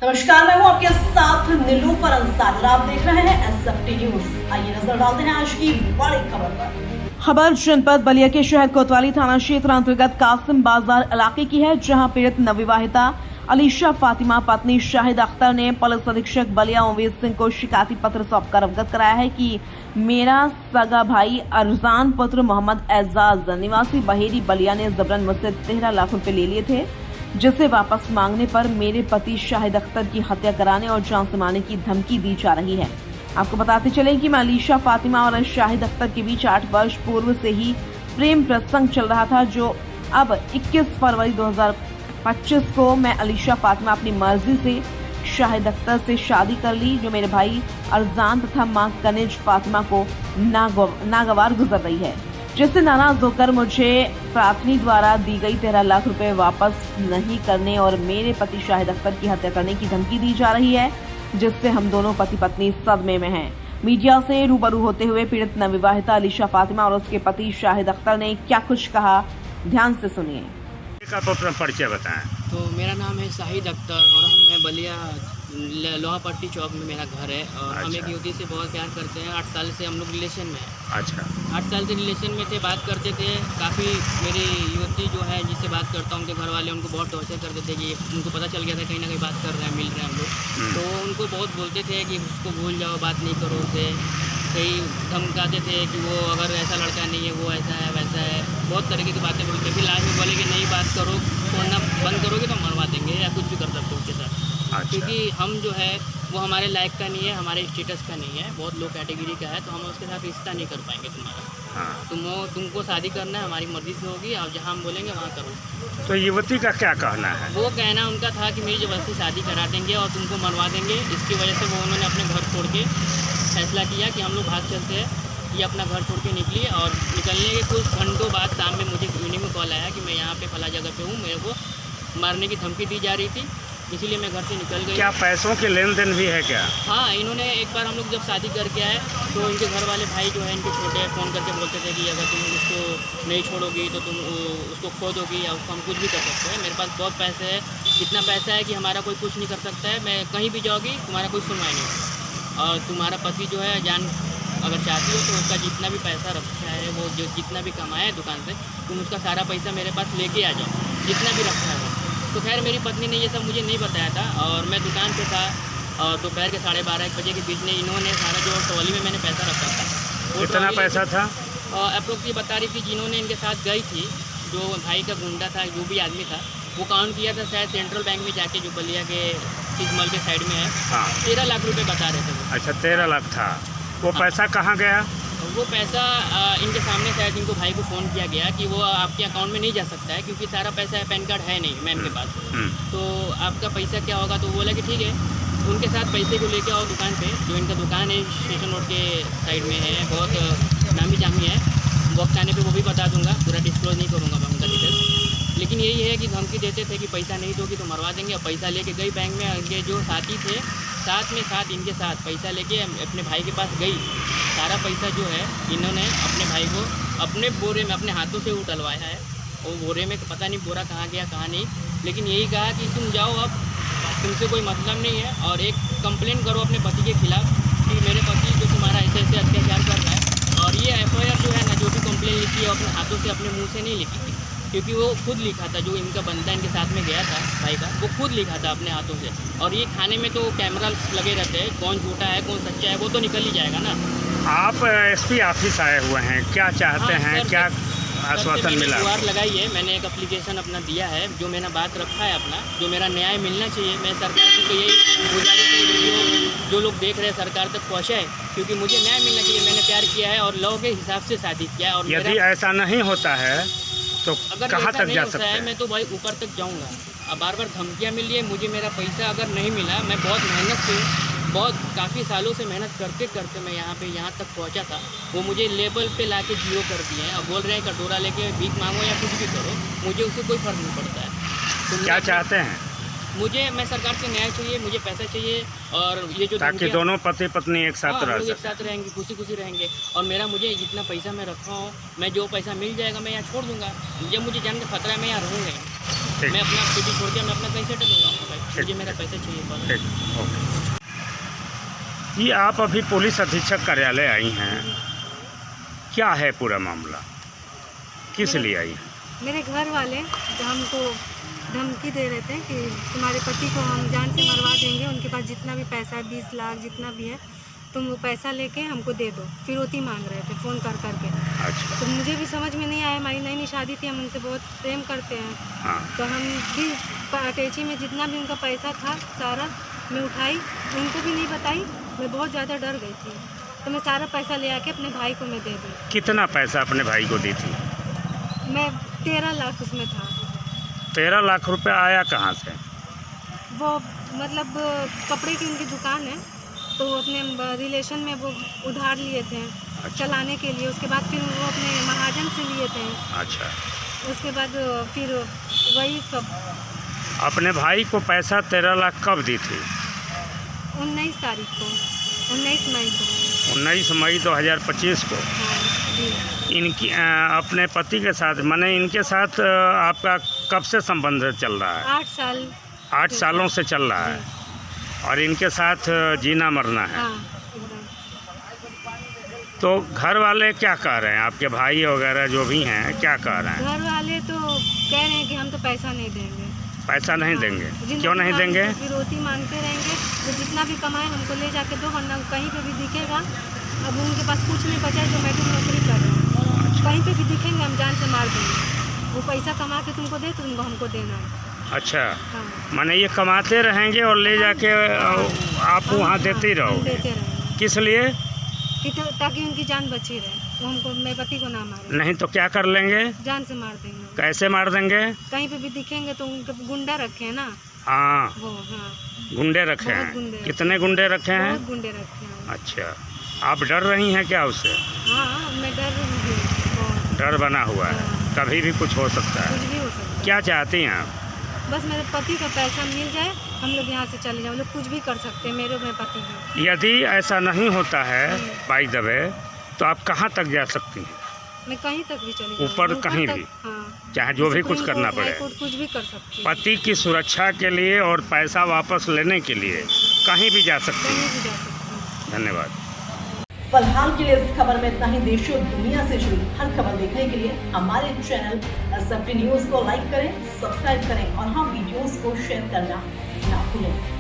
नमस्कार, मैं हूं आपके साथ नीलूफर अंसारी। आप देख रहे हैं एसएफटी न्यूज। आइए नजर डालते हैं आज की बड़ी खबर पर। खबर जनपद बलिया के शहर कोतवाली थाना क्षेत्र अंतर्गत कासिम बाजार इलाके की है, जहां पीड़ित नवविवाहिता अलीशा फातिमा पत्नी शाहिद अख्तर ने पुलिस अधीक्षक बलिया ओमवीर सिंह को शिकायती पत्र सौंपकर अवगत कराया है कि मेरा सगा भाई अरजान पुत्र मोहम्मद एजाज निवासी बहेरी बलिया ने जबरन मुझसे 13 लाख रुपए ले लिए थे, जिसे वापस मांगने पर मेरे पति शाहिद अख्तर की हत्या कराने और जान से मारने की धमकी दी जा रही है। आपको बताते चले कि मैं अलीशा फातिमा और शाहिद अख्तर के बीच 8 वर्ष पूर्व से ही प्रेम प्रसंग चल रहा था, जो अब 21 फरवरी 2025 को मैं अलीशा फातिमा अपनी मर्जी से शाहिद अख्तर से शादी कर ली, जो मेरे भाई अरजान तथा मां कनिज फातिमा को नागवार गुजर रही है, जिससे नाराज होकर मुझे प्रार्थनी द्वारा दी गई 13 लाख रुपए वापस नहीं करने और मेरे पति शाहिद अख्तर की हत्या करने की धमकी दी जा रही है, जिससे हम दोनों पति पत्नी सदमे में हैं। मीडिया से रूबरू होते हुए पीड़ित नवविवाहिता अलीशा फातिमा और उसके पति शाहिद अख्तर ने क्या कुछ कहा, ध्यान से सुनिए। आप अपना परिचय बताएं। तो मेरा नाम है शाहिद अख्तर और मैं बलिया लोहा पट्टी चौक में मेरा घर है और हम एक युवती से बहुत प्यार करते हैं। 8 साल से हम लोग रिलेशन में हैं। अच्छा। 8 साल से रिलेशन में थे, बात करते थे काफ़ी। मेरी युवती जो है जिससे बात करता हूँ, उनके घर वाले उनको बहुत टॉर्चर करते थे कि उनको पता चल गया था कहीं ना कहीं बात कर रहे हैं, मिल रहे हैं हम लोग, तो उनको बहुत बोलते थे कि उसको भूल जाओ, बात नहीं करो उससे। कई धमकाते थे कि वो अगर ऐसा लड़का नहीं है, वो ऐसा है वैसा है, बहुत तरीके की बातें बोलते। फिर लास्ट में बोले कि नहीं बात करो, छोड़ना बंद करोगे तो मरवा देंगे या कुछ भी कर सकते हो उसके साथ। अच्छा। क्योंकि हम जो है वो हमारे लायक का नहीं है, हमारे स्टेटस का नहीं है, बहुत लो कैटेगरी का है, तो हम उसके साथ रिश्ता नहीं कर पाएंगे तुम्हारा। हाँ। तुमको शादी करना है हमारी मर्जी से होगी और जहाँ हम बोलेंगे वहाँ करो। तो युवती का क्या कहना है? वो कहना उनका था कि मेरी ज़बरदस्ती शादी करा देंगे और तुमको मरवा देंगे। इसकी वजह से वो उन्होंने अपने घर छोड़ के फैसला किया कि हम लोग भाग चलते हैं। ये अपना घर छोड़ के निकली और निकलने के कुछ घंटों बाद शाम में मुझे इवनिंग में कॉल आया कि मैं यहाँ पे फला जगह पे हूँ, मेरे को मारने की धमकी दी जा रही थी, इसीलिए मैं घर से निकल गई। क्या पैसों के लेन देन भी है क्या? हाँ, इन्होंने एक बार हम लोग जब शादी करके आए तो इनके घर वाले भाई जो है इनके छोटे फ़ोन करके बोलते थे कि अगर तुम उसको नहीं छोड़ोगी तो तुम उसको खो दोगी या उसको हम कुछ भी कर सकते हैं। मेरे पास बहुत पैसे है, इतना पैसा है कि हमारा कोई कुछ नहीं कर सकता है। मैं कहीं भी जाओगी तुम्हारा कोई सुनवाई नहीं, और तुम्हारा पति जो है जान अगर चाहती हो तो उसका जितना भी पैसा रखा है, वो जो जितना भी कमाया है दुकान से, तुम उसका सारा पैसा मेरे पास लेके आ जाओ, जितना भी रखा है। तो खैर मेरी पत्नी ने ये सब मुझे नहीं बताया था और मैं दुकान पे था और दोपहर के 12:30 बजे के बीच में इन्होंने सारा जो ट्रॉली में मैंने पैसा रखा था, वो कितना पैसा था? अप्रोक्स ये बता रही थी, जिन्होंने इनके साथ गई थी, जो भाई का गुंडा था, जो भी आदमी था, वो काउंट किया था शायद सेंट्रल बैंक में जाके, जो बलिया के सिजमल के साइड में है। हाँ। 13 लाख रुपये बता रहे थे वो। अच्छा, 13 लाख था। वो पैसा कहाँ गया? वो पैसा इनके सामने शायद इनको भाई को फ़ोन किया गया कि वो आपके अकाउंट में नहीं जा सकता है क्योंकि सारा पैसा है, पैन कार्ड है नहीं मैम के पास, तो आपका पैसा क्या होगा। तो बोला कि ठीक है, उनके साथ पैसे को लेके आओ दुकान पे, जो इनका दुकान है स्टेशन रोड के साइड में है, बहुत नामी जामी है। वक्त आने पे वो भी बता दूंगा, पूरा डिस्क्लोज नहीं करूँगा मैं उनका डिटेल्स, लेकिन यही है कि धमकी देते थे कि पैसा नहीं दोगी तो मरवा देंगे। और पैसा लेके गई बैंक में, इनके जो साथी थे साथ इनके साथ पैसा लेके अपने भाई के पास गई। सारा पैसा जो है इन्होंने अपने भाई को अपने बोरे में अपने हाथों से उठलवाया है। वो बोरे में पता नहीं बोरा कहाँ गया कहाँ नहीं, लेकिन यही कहा कि तुम जाओ, अब तुमसे कोई मतलब नहीं है और एक कंप्लेंट करो अपने पति के खिलाफ कि मेरे पति जो तुम्हारा ऐसे ऐसे अत्याचार कर रहा है। और ये FIR जो है ना, जो भी कंप्लेंट लिखी है अपने हाथों से, अपने मुँह से नहीं लिखी थी, क्योंकि वो खुद लिखा था, जो इनका बंदा इनके साथ में गया था भाई का, वो खुद लिखा था अपने हाथों से। और ये थाने में तो कैमरा लगे रहते हैं, कौन झूठा है कौन सच्चा है वो तो निकल ही जाएगा ना। आप SP ऑफिस आए हुए हैं, क्या चाहते हैं? क्या आश्वासन मिला? गुहार लगाई है, मैंने एक एप्लीकेशन अपना दिया है, जो मैंने बात रखा है अपना, जो मेरा न्याय मिलना चाहिए। मैं सरकार से तो यही गुजारिश है, वीडियो जो लोग देख रहे हैं सरकार तक पहुँचाए, क्योंकि मुझे न्याय मिलना चाहिए। मैंने प्यार किया है और लॉ के हिसाब से शादी किया है। और यदि ऐसा नहीं होता है तो कहाँ तक जा सकते हैं? मैं तो भाई ऊपर तक जाऊंगा। अब बार बार धमकियाँ मिली है मुझे, मेरा पैसा अगर नहीं मिला, मैं बहुत मेहनत से, बहुत काफ़ी सालों से मेहनत करते करते मैं यहाँ तक पहुँचा था, वो मुझे लेवल पे लाके 0 कर दिए हैं। अब बोल रहे हैं कटोरा लेके भीख मांगो या कुछ भी करो, मुझे उससे कोई फ़र्क नहीं पड़ता है। तो क्या चाहते हैं? मैं सरकार से न्याय चाहिए, मुझे पैसा चाहिए, और ये जो ताकि दोनों पति पत्नी एक साथ रह एक साथ रहेंगे, खुशी रहेंगे। और मेरा मुझे जितना पैसा मैं रखा हूँ, मैं जो पैसा मिल जाएगा मैं यहाँ छोड़ दूँगा। जब मुझे जान का खतरा है मैं यहाँ रहूँगा। ठीक। मैं अपना सिटी छोड़ के मैं अपना कहीं सेटल हो जाऊँगा भाई, ठीक, मुझे मेरा पैसा चाहिए बस। ठीक, ओके। ये आप अभी पुलिस अधीक्षक कार्यालय आई हैं, क्या है पूरा मामला, किस लिए आई हैं? मेरे घर वाले जो हमको धमकी दे रहे थे कि तुम्हारे पति को हम जान से मरवा देंगे, उनके पास जितना भी पैसा है 20 लाख जितना भी है तुम वो पैसा लेके हमको दे दो, फिरौती मांग रहे थे फ़ोन कर करके। अच्छा। तो मुझे भी समझ में नहीं आया, हमारी नई नई शादी थी, हम उनसे बहुत प्रेम करते हैं। हाँ। तो हम भी अटैची में जितना भी उनका पैसा था सारा मैं उठाई, उनको भी नहीं बताई, मैं बहुत ज़्यादा डर गई थी। तो मैं सारा पैसा ले आके अपने भाई को मैं दे दी। कितना पैसा अपने भाई को दी थी? मैं 13 लाख उसमें था। 13 लाख रुपए आया कहाँ से? वो मतलब कपड़े की उनकी दुकान है, तो वो अपने रिलेशन में वो उधार लिए थे चलाने के लिए। उसके बाद फिर वो अपने महाजन से लिए थे। अच्छा। उसके बाद फिर वही सब। अपने भाई को पैसा 13 लाख कब दी थी? 19 तारीख को, 19 मई को। 19 मई 2025 को। हाँ जी। इनकी अपने पति के साथ, माने इनके साथ आपका कब से संबंध चल रहा है? 8 साल। 8 सालों से चल रहा है, और इनके साथ जीना मरना है। हाँ एकदम। तो घर वाले क्या कह रहे हैं, आपके भाई वगैरह जो भी हैं क्या कह रहे हैं? घर वाले तो कह रहे हैं कि हम तो पैसा नहीं देंगे। पैसा नहीं हाँ, देंगे? जिंदगी क्यों नहीं भर देंगे? हमसे फिरौती मांगते रहेंगे, तो जितना भी कमाए हमको ले जाके दो, वरना कहीं पे भी दिखेगा। अब उनके पास कुछ नहीं बचा है, जोमेटो में नौकरी कर रहे हैं, कहीं पे भी दिखेंगे हम जान से मार देंगे। वो पैसा कमा के तुमको दे तो तुमको हमको देना है। अच्छा, हाँ। माने ये कमाते रहेंगे और ले जाके आप वहाँ देते ही रहोगे? देते रहेंगे किस लिए? कि ताकि उनकी जान बची रहे, वो हमको मेरे पति को ना मारे। नहीं तो क्या कर लेंगे? जान से मार देंगे। कैसे मार देंगे? कहीं पे भी दिखेंगे तो उनके गुंडा रखे हैं ना हाँ, वो। हाँ गुंडे रखे बहुत हैं। गुंडे। कितने गुंडे रखे हैं? बहुत गुंडे रखे हैं। अच्छा, आप डर रही हैं क्या उससे? हाँ मैं डर रही हूँ बहुत। डर बना हुआ है, हाँ। कभी भी कुछ हो सकता कुछ है। भी हो सकता क्या चाहती हैं आप? है। बस मेरे पति का पैसा मिल जाए, हम लोग यहाँ से चले जाए। वो लोग कुछ भी कर सकते हैं, मेरे पति भी। यदि ऐसा नहीं होता है बाई द वे, तो आप कहाँ तक जा सकती हैं? मैं कहीं तक भी चली जाऊँ। ऊपर कहीं तक, भी? हाँ। चाहे जो भी कुछ सुप्रीम करना कोर्ट, पड़े। हाई कोर्ट, कुछ भी कर सकती हूँ। पति की सुरक्षा के लिए और पैसा वापस लेने के लिए कहीं भी जा सकती कहीं हैं। भी जा सकती हूँ। धन्यवाद। फिलहाल के लिए इस खबर में इतना ही। देश और दुनिया से जुड़ी हर खबर देखने के लिए हमारे चैनल SFT न्यूज़ को लाइक करें, सब्सक्राइब करें और हाँ, वीडियोस को शेयर करना ना भूलें।